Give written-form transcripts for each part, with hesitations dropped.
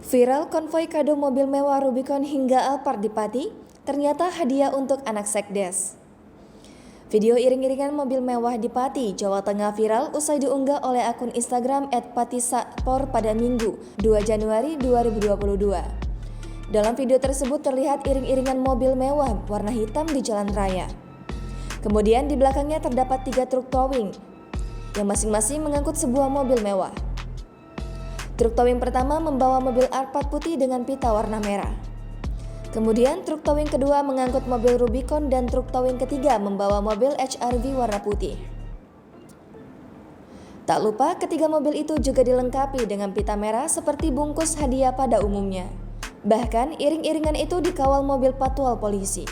Viral konvoi kado mobil mewah Rubicon hingga Alphard di Pati, ternyata hadiah untuk anak Sekdes. Video iring-iringan mobil mewah di Pati, Jawa Tengah viral usai diunggah oleh akun Instagram @patisatpor pada Minggu, 2 Januari 2022. Dalam video tersebut terlihat iring-iringan mobil mewah warna hitam di jalan raya. Kemudian di belakangnya terdapat 3 truk towing yang masing-masing mengangkut sebuah mobil mewah. Truk towing pertama membawa mobil Alphard putih dengan pita warna merah. Kemudian truk towing kedua mengangkut mobil Rubicon dan truk towing ketiga membawa mobil HRV warna putih. Tak lupa ketiga mobil itu juga dilengkapi dengan pita merah seperti bungkus hadiah pada umumnya. Bahkan iring-iringan itu dikawal mobil patwal polisi.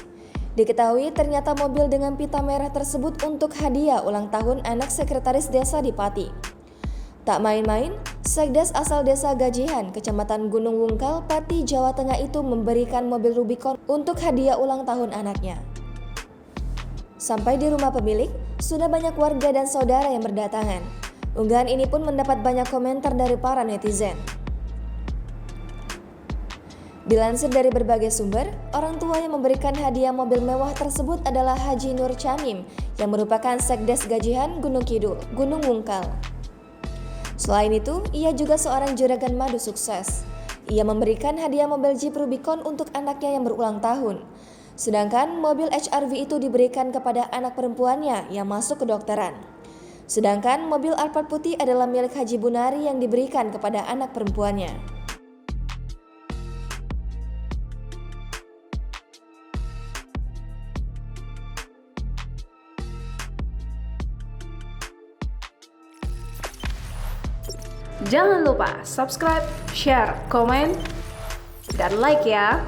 Diketahui ternyata mobil dengan pita merah tersebut untuk hadiah ulang tahun anak sekretaris desa di Pati. Tak main-main, Sekdes asal desa Gajihan, Kecamatan Gunung Wungkal, Pati, Jawa Tengah itu memberikan mobil Rubicon untuk hadiah ulang tahun anaknya. Sampai di rumah pemilik, sudah banyak warga dan saudara yang berdatangan. Unggahan ini pun mendapat banyak komentar dari para netizen. Dilansir dari berbagai sumber, orang tua yang memberikan hadiah mobil mewah tersebut adalah Haji Nur Camim, yang merupakan Sekdes Gajihan Gunung Kidul, Gunung Wungkal. Selain itu, ia juga seorang juragan madu sukses. Ia memberikan hadiah mobil Jeep Rubicon untuk anaknya yang berulang tahun. Sedangkan mobil HRV itu diberikan kepada anak perempuannya yang masuk kedokteran. Sedangkan mobil Alphard putih adalah milik Haji Bunari yang diberikan kepada anak perempuannya. Jangan lupa subscribe, share, komen, dan like ya!